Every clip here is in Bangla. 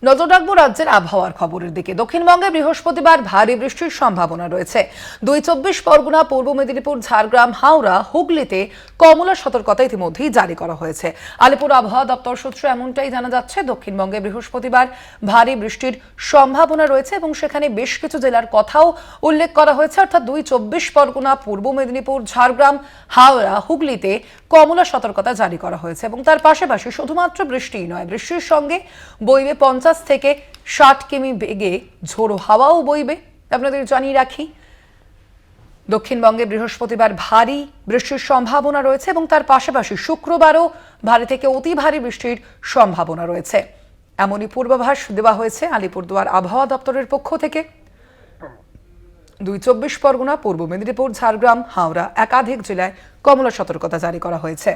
নজর রাখবো রাজ্যের আবহাওয়ার খবরের দিকে। দক্ষিণবঙ্গে বৃহস্পতিবার ভারী বৃষ্টির সম্ভাবনা রয়েছে। ২৪ পরগনা, পূর্ব মেদিনীপুর, ঝাড়গ্রাম, হাওড়া, হুগলিতে কমলা সতর্কতা ইতিমধ্যেই জারি করা হয়েছে। আলিপুর আবহাওয়া দপ্তর সূত্রে এমনটাই জানা যাচ্ছে। দক্ষিণবঙ্গে বৃহস্পতিবার ভারী বৃষ্টির সম্ভাবনা রয়েছে এবং সেখানে বেশ কিছু জেলার কথাও উল্লেখ করা হয়েছে, অর্থাৎ ২৪ পরগনা, পূর্ব মেদিনীপুর, ঝাড়গ্রাম, হাওড়া, হুগলিতে কমলা সতর্কতা জারি করা হয়েছে এবং তার পাশাপাশি শুধুমাত্র বৃষ্টিই নয়, বৃষ্টির সঙ্গে বইবে ৫০ থেকে ৬০ কিমি বেগে ঝোড়ো হাওয়াও বইবে। আপনাদের জানিয়ে রাখি, দক্ষিণবঙ্গে বৃহস্পতিবার ভারী বৃষ্টির সম্ভাবনা রয়েছে এবং তার পাশাপাশি শুক্রবারও ভারী থেকে অতি ভারী বৃষ্টির সম্ভাবনা রয়েছে। এমনই পূর্বাভাস দেওয়া হয়েছে আলিপুরদুয়ার আবহাওয়া দপ্তরের পক্ষ থেকে। ২৪ পরগনা, পূর্ব মেদিনীপুর, ঝাড়গ্রাম, হাওড়া একাধিক জেলায় কমলা সতর্কতা জারি করা হয়েছে।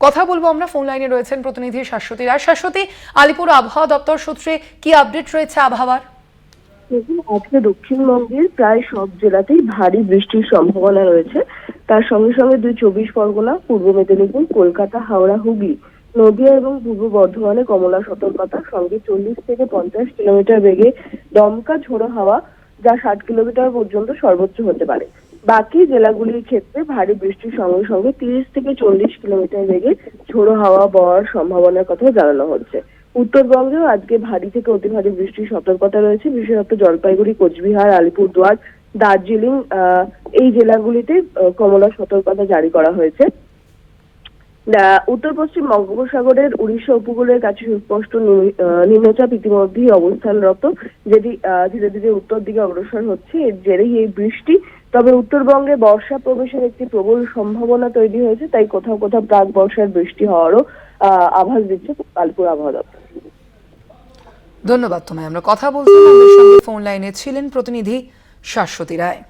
কথা বলবো আমরা, ফোন লাইনে রয়েছেন প্রতিনিধি শাশ্বতী রায়। শাশ্বতী, আলিপুর আবহাওয়া দপ্তর সূত্রে কি আপডেট রয়েছে আবহাওয়ার? আজকে দক্ষিণবঙ্গের প্রায় সব জেলাতেই ভারী বৃষ্টির সম্ভাবনা রয়েছে। তার সঙ্গে সঙ্গে ২৪ পরগনা, পূর্ব মেদিনীপুর, কলকাতা, হাওড়া, হুগলি, নদিয়া এবং পূর্ব বর্ধমানে কমলা সতর্কতা, সঙ্গে ৪০ থেকে ৫০ কিলোমিটার বেগে দমকা ঝোড়ো হাওয়া, যা ৬০ কিলোমিটার পর্যন্ত সর্বোচ্চ হতে পারে। বাকি জেলাগুলির ক্ষেত্রে ভারী বৃষ্টির সঙ্গে সঙ্গে ৩০ থেকে ৪০ কিলোমিটার বেগে ঝোড়ো হাওয়া বওয়ার সম্ভাবনার কথা জানানো হচ্ছে। উত্তরবঙ্গেও আজকে ভারী থেকে অতি ভারী বৃষ্টির সতর্কতা রয়েছে। বিশেষত জলপাইগুড়ি, কোচবিহার, আলিপুরদুয়ার, দার্জিলিং এই জেলাগুলিতে কমলা সতর্কতা জারি করা হয়েছে। উত্তর পশ্চিম বঙ্গোপসাগরের উড়িষ্যা উপকূলের কাছে সুস্পষ্ট নিম্নচাপ ইতিমধ্যেই অবস্থানরত, যেটি ধীরে ধীরে উত্তর দিকে অগ্রসর হচ্ছে। এর জেরেই এই বৃষ্টি। তবে উত্তরবঙ্গে বর্ষা প্রবেশের একটি প্রবল সম্ভাবনা তৈরি হয়েছে, তাই কোথাও কোথাও প্রাক বর্ষার বৃষ্টি হওয়ারও আভাস দিচ্ছে আলিপুর আবহাওয়া দপ্তর। ধন্যবাদ তোমায়। আমরা কথা বলছিলাম, আমাদের সঙ্গে ফোন লাইনে ছিলেন প্রতিনিধি শাশ্বতী রায়।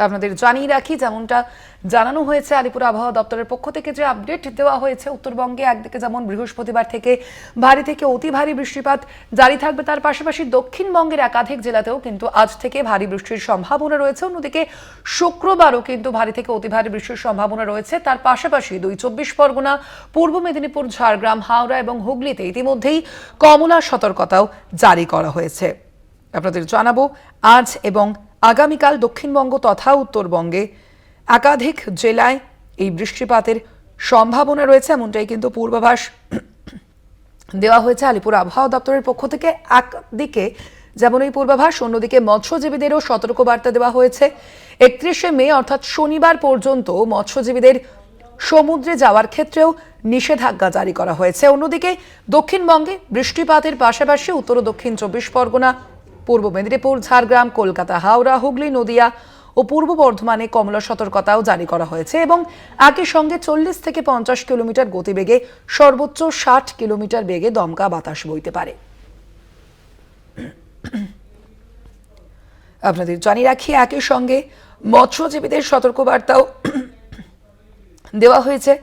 আপনাদের জানিয়ে রাখি, যেমনটা জানানো হয়েছে আলিপুর আবহাওয়া দপ্তরের পক্ষ থেকে যে আপডেট দেওয়া হয়েছে, উত্তরবঙ্গে একদিকে যেমন বৃহস্পতিবার থেকে ভারী থেকে অতি ভারী বৃষ্টিপাত জারি থাকবে, তার পাশাপাশি দক্ষিণবঙ্গের একাধিক জেলাতেও কিন্তু আজ থেকে ভারী বৃষ্টির সম্ভাবনা রয়েছে। অন্যদিকে শুক্রবারও কিন্তু ভারী থেকে অতি ভারী বৃষ্টির সম্ভাবনা রয়েছে। তার পাশাপাশি ২৪ পরগনা, পূর্ব মেদিনীপুর, ঝাড়গ্রাম, হাওড়া এবং হুগলিতে ইতিমধ্যেই কমলা সতর্কতাও জারি করা হয়েছে। আপনাদের জানাবো, আজ এবং আগামীকাল দক্ষিণবঙ্গ তথা উত্তরবঙ্গে একাধিক জেলায় এই বৃষ্টিপাতের সম্ভাবনা রয়েছে, এমনটাই কিন্তু পূর্বাভাস দেওয়া হয়েছে আলিপুর আবহাওয়া দপ্তরের পক্ষ থেকে। একদিকে যেমন এই পূর্বাভাস, অন্যদিকে মৎস্যজীবীদেরও সতর্কবার্তা দেওয়া হয়েছে। ৩১শে মে অর্থাৎ শনিবার পর্যন্ত মৎস্যজীবীদের সমুদ্রে যাওয়ার ক্ষেত্রেও নিষেধাজ্ঞা জারি করা হয়েছে। অন্যদিকে দক্ষিণবঙ্গে বৃষ্টিপাতের পাশাপাশি উত্তর ও দক্ষিণ ২৪ পরগনা, পূর্ব মেদিনীপুর, ঝাড়গ্রাম, কলকাতা, হাওড়া, হুগলি, নদিয়া ও পূর্ব বর্ধমানে কমলা সতর্কতাও জারি করা হয়েছে এবং একই সঙ্গে ৪০ থেকে ৫০ কিলোমিটার গতিবেগে সর্বোচ্চ ৬০ কিলোমিটার বেগে দমকা বাতাস বইতে পারে। আপনাদের জানিয়ে রাখি, একই সঙ্গে মৎস্যজীবীদের সতর্কবার্তাও দেওয়া হয়েছে।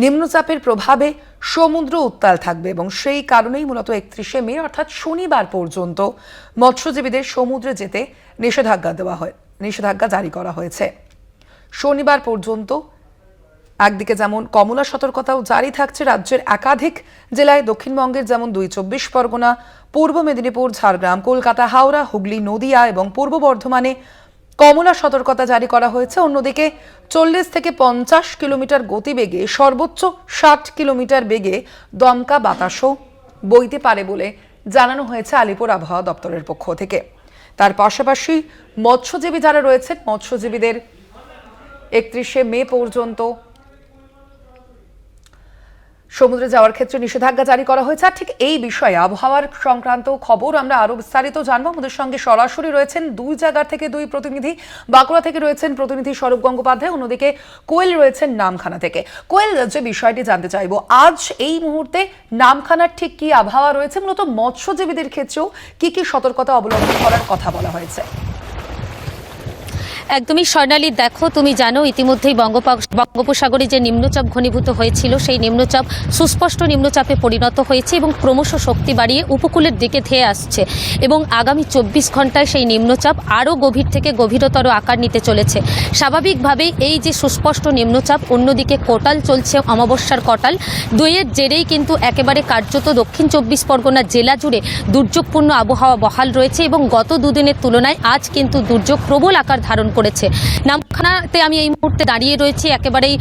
নিম্নচাপের প্রভাবে সমুদ্র উত্তাল থাকবে এবং সেই কারণেই মূলত ৩১শে মে অর্থাৎ শনিবার পর্যন্ত মৎস্যজীবীদের সমুদ্রে যেতে নিষেধাজ্ঞা জারি করা হয়েছে। শনিবার পর্যন্ত একদিকে যেমন কমলা সতর্কতাও জারি থাকছে রাজ্যের একাধিক জেলায়, দক্ষিণবঙ্গের যেমন ২৪ পরগনা, পূর্ব মেদিনীপুর, ঝাড়গ্রাম, কলকাতা, হাওড়া, হুগলি, নদিয়া এবং পূর্ব বর্ধমানে কমলা সতর্কতা জারি করা হয়েছে। অন্যদিকে ৪০ থেকে ৫০ কিলোমিটার গতিবেগে সর্বোচ্চ ৬০ কিলোমিটার বেগে দমকা বাতাসও বইতে পারে বলে জানানো হয়েছে আলিপুর আবহাওয়া দপ্তরের পক্ষ থেকে। তার পাশাপাশি মৎস্যজীবী যারা রয়েছেন, মৎস্যজীবীদের ৩১শে মে পর্যন্ত সমুদ্রে যাওয়ার ক্ষেত্রে নিষেধাজ্ঞা জারি করা হয়েছে। আর ঠিক এই বিষয়ে আবহাওয়ার সংক্রান্ত খবর আমরা আরো বিস্তারিত জানবো। আমাদের সঙ্গে সরাসরি রয়েছেন দুই জায়গা থেকে দুই প্রতিনিধি। বাঁকুড়া থেকে রয়েছেন প্রতিনিধি স্বরূপ গঙ্গোপাধ্যায়, অন্যদিকে কোয়েল রয়েছেন নামখানা থেকে। কোয়েল, যে বিষয়টি জানতে চাইবো, আজ এই মুহূর্তে নামখানার ঠিক কি আবহাওয়া রয়েছে, মূলত মৎস্যজীবীদের ক্ষেত্রেও কি কি সতর্কতা অবলম্বন করার কথা বলা হয়েছে? একদমই স্বর্ণালী, দেখো তুমি জানো ইতিমধ্যেই বঙ্গোপসাগরে যে নিম্নচাপ ঘনীভূত হয়েছিল সেই নিম্নচাপ সুস্পষ্ট নিম্নচাপে পরিণত হয়েছে এবং ক্রমশ শক্তি বাড়িয়ে উপকূলের দিকে ধেয়ে আসছে এবং আগামী 24 ঘন্টায় সেই নিম্নচাপ আরও গভীর থেকে গভীরতর আকার নিতে চলেছে। স্বাভাবিকভাবেই এই যে সুস্পষ্ট নিম্নচাপ, অন্যদিকে কোটাল চলছে, অমাবস্যার কোটাল, দুইয়ের জেরেই কিন্তু একেবারে কার্যত দক্ষিণ 24 পরগনা জেলা জুড়ে দুর্যোগপূর্ণ আবহাওয়া বহাল রয়েছে এবং গত দুদিনের তুলনায় আজ কিন্তু দুর্যোগ প্রবল আকার ধারণ করেছে। নামখানাতে আমি এই মুহূর্তে দাঁড়িয়ে রয়েছি একেবারেই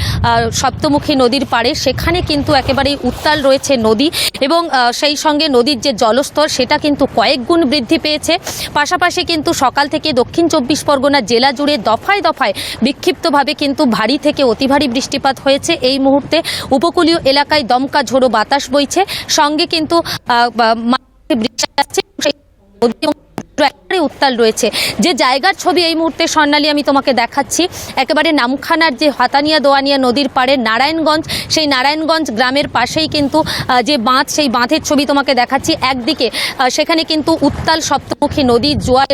সপ্তমুখী নদীর পাড়ে, সেখানে কিন্তু একেবারেই উত্তাল রয়েছে নদী এবং সেই সঙ্গে নদীর যে জলস্তর সেটা কিন্তু কয়েক গুণ বৃদ্ধি পেয়েছে। পাশাপাশি কিন্তু সকাল থেকে দক্ষিণ 24 পরগনা জেলা জুড়ে দফায় দফায় বিক্ষিপ্তভাবে কিন্তু ভারী থেকে অতি ভারী বৃষ্টিপাত হয়েছে। এই মুহূর্তে উপকূলীয় এলাকায় দমকা ঝোড়ো বাতাস বইছে, সঙ্গে কিন্তু বৃষ্টি আসছে, একেবারে উত্তাল রয়েছে। যে জায়গার ছবি এই মুহূর্তে স্বর্ণালী আমি তোমাকে দেখাচ্ছি, একেবারে নামখানার যে হাতানিয়া দোয়ানিয়া নদীর পাড়ে নারায়ণগঞ্জ, সেই নারায়ণগঞ্জ গ্রামের পাশেই কিন্তু যে বাঁধ, সেই বাঁধের ছবি তোমাকে দেখাচ্ছি। একদিকে সেখানে কিন্তু উত্তাল সপ্তমুখী নদী, জোয়ার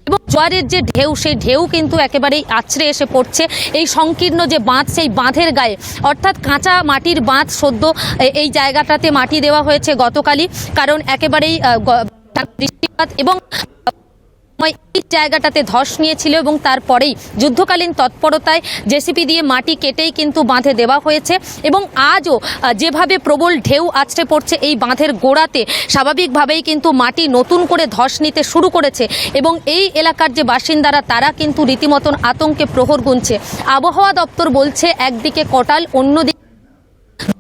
এবং জোয়ারের যে ঢেউ, সেই ঢেউ কিন্তু একেবারেই আছড়ে এসে পড়ছে এই সংকীর্ণ যে বাঁধ, সেই বাঁধের গায়ে, অর্থাৎ কাঁচা মাটির বাঁধ সদ্য এই জায়গাটাতে মাটি দেওয়া হয়েছে গতকালই, কারণ একেবারেই বৃষ্টিপাত এবং এই জায়গাটাতে ধস নিয়েছিল এবং তারপরেই যুদ্ধকালীন তৎপরতায় জেসিপি দিয়ে মাটি কেটেই কিন্তু বাঁধে দেওয়া হয়েছে এবং আজও যেভাবে প্রবল ঢেউ আছড়ে পড়ছে এই বাঁধের গোড়াতে, স্বাভাবিকভাবেই কিন্তু মাটি নতুন করে ধস নিতে শুরু করেছে এবং এই এলাকার যে বাসিন্দারা তারা কিন্তু রীতিমতন আতঙ্কে প্রহর গুনছে। আবহাওয়া দপ্তর বলছে একদিকে কোটাল, অন্যদিকে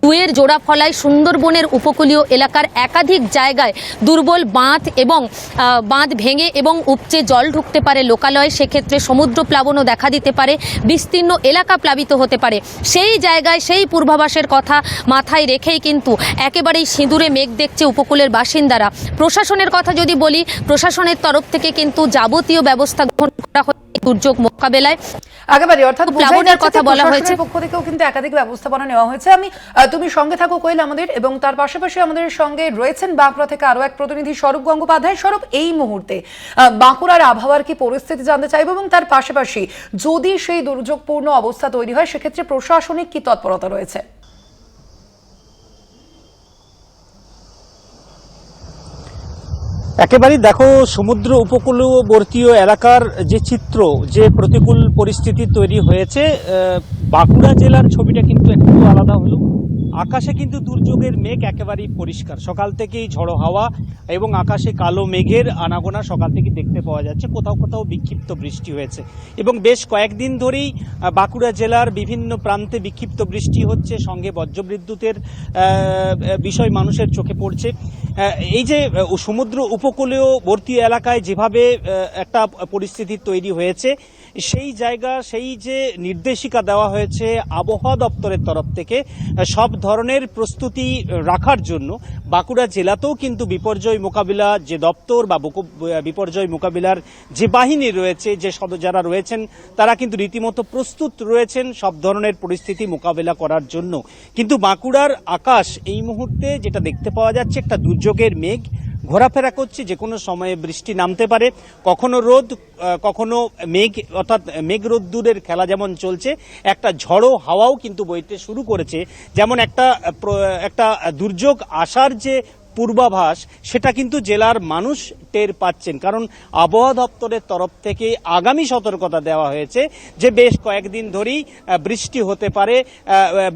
দুয়ের জোড়াফলায় সুন্দরবনের উপকূলীয় এলাকার একাধিক জায়গায় দুর্বল বাঁধ এবং বাঁধ ভেঙে এবং উপচে জল ঢুকতে পারে লোকালয়ে, সেক্ষেত্রে সমুদ্র প্লাবনও দেখা দিতে পারে, বিস্তীর্ণ এলাকা প্লাবিত হতে পারে। সেই জায়গায় সেই পূর্বাভাসের কথা মাথায় রেখেই কিন্তু একেবারেই সিঁদুরে মেঘ দেখছে উপকূলের বাসিন্দারা। প্রশাসনের কথা যদি বলি, প্রশাসনের তরফ থেকে কিন্তু যাবতীয় ব্যবস্থা গ্রহণ করা হয়েছে দুর্যোগ মোকাবেলায়। একেবারে, অর্থাৎ প্লাবনের কথা বলা হয়েছে, পক্ষ থেকেও কিন্তু একাধিক ব্যবস্থাপনা নেওয়া হয়েছে। তুমি সঙ্গে থাকো কোয়েল আমাদের, এবং তার পাশাপাশি আমাদের সঙ্গে রয়েছেন বাঁকুড়া থেকে আরো এক প্রতিনিধি স্বরূপ গঙ্গোপাধ্যায়। স্বরূপ, এই মুহূর্তে বাঁকুড়ার আবহাওয়ার কি পরিস্থিতি জানতে চাইবো, এবং তার পাশাপাশি যদি সেই দুর্যোগপূর্ণ অবস্থা তৈরি হয় সেক্ষেত্রে প্রশাসনিক কি তৎপরতা রয়েছে? একেবারেই দেখো, সমুদ্র উপকূলবর্তী এলাকার যে চিত্র, যে প্রতিকূল পরিস্থিতি তৈরি হয়েছে, বাঁকুড়া জেলার ছবিটা কিন্তু একটু আলাদা হলো। আকাশে কিন্তু দুর্যোগের মেঘ একেবারেই পরিষ্কার, সকাল থেকেই ঝড়ো হাওয়া এবং আকাশে কালো মেঘের আনাগোনা সকাল থেকে দেখতে পাওয়া যাচ্ছে। কোথাও কোথাও বিক্ষিপ্ত বৃষ্টি হয়েছে এবং বেশ কয়েকদিন ধরেই বাঁকুড়া জেলার বিভিন্ন প্রান্তে বিক্ষিপ্ত বৃষ্টি হচ্ছে, সঙ্গে বজ্রবিদ্যুতের বিষয় মানুষের চোখে পড়ছে। এই যে সমুদ্র উপকূলীয়বর্তী এলাকায় যেভাবে একটা পরিস্থিতি তৈরি হয়েছে, সেই জায়গা, সেই যে নির্দেশিকা দেওয়া হয়েছে আবহাওয়া দপ্তরের তরফ থেকে সব ধরনের প্রস্তুতি রাখার জন্য, বাঁকুড়া জেলাতেও কিন্তু বিপর্যয় মোকাবিলা যে দপ্তর বা বিপর্যয় মোকাবিলার যে বাহিনী রয়েছে, যে যারা রয়েছেন, তারা কিন্তু রীতিমতো প্রস্তুত রয়েছেন সব ধরনের পরিস্থিতি মোকাবিলা করার জন্য। কিন্তু বাঁকুড়ার আকাশ এই মুহূর্তে যেটা দেখতে পাওয়া যাচ্ছে, একটা দুর্যোগের মেঘ ঘোরাফেরা করছে, যে কোনো সময়ে বৃষ্টি নামতে পারে, কখনো রোদ, কখনো মেঘ, অর্থাৎ মেঘ রোদ্দুরের খেলা যেমন চলছে, একটা ঝড়ো হাওয়াও কিন্তু বইতে শুরু করেছে। যেমন একটা দুর্যোগ আসার যে পূর্বাভাস, সেটা কিন্তু জেলার মানুষ টের পাচ্ছেন, কারণ আবহাওয়া দপ্তরের তরফ থেকে আগামী সতর্কতা দেওয়া হয়েছে যে বেশ কয়েকদিন ধরেই বৃষ্টি হতে পারে,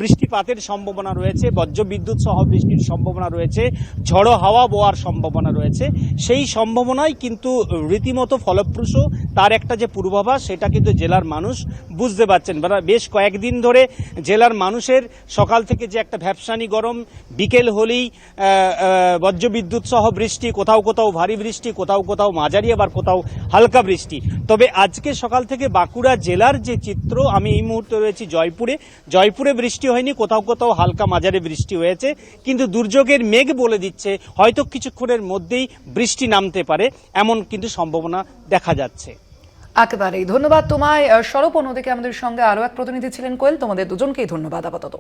বৃষ্টিপাতের সম্ভাবনা রয়েছে, বজ্রবিদ্যুৎ সহ বৃষ্টির সম্ভাবনা রয়েছে, ঝড়ো হাওয়া বওয়ার সম্ভাবনা রয়েছে। সেই সম্ভাবনাই কিন্তু রীতিমতো ফলপ্রসূ, তার একটা যে পূর্বাভাস, সেটা কিন্তু জেলার মানুষ বুঝতে পারছেন। বেশ কয়েকদিন ধরে জেলার মানুষের সকাল থেকে যে একটা ভ্যাপসানি গরম, বিকেল হলেই বজ্রবিদ্যুৎ সহ বৃষ্টি, কোথাও কোথাও ভারী বৃষ্টি, কোথাও কোথাও মাঝারি, আবার কোথাও হালকা বৃষ্টি। তবে আজকে সকাল থেকে বাঁকুড়া জেলার যে চিত্র, আমি এই মুহূর্তে রয়েছি জয়পুরে বৃষ্টি হয়নি, কোথাও কোথাও হালকা মাঝারি বৃষ্টি হয়েছে, কিন্তু দুর্যোগের মেঘ বলে দিচ্ছে হয়তো কিছুক্ষণের মধ্যেই বৃষ্টি নামতে পারে, এমন কিন্তু সম্ভাবনা দেখা যাচ্ছে। একেবারেই ধন্যবাদ তোমায় স্বরূপ। অন্যদিকে আমাদের সঙ্গে আরো এক প্রতিনিধি ছিলেন কোয়েল। তোমাদের দুজনকেই ধন্যবাদ আপাতত।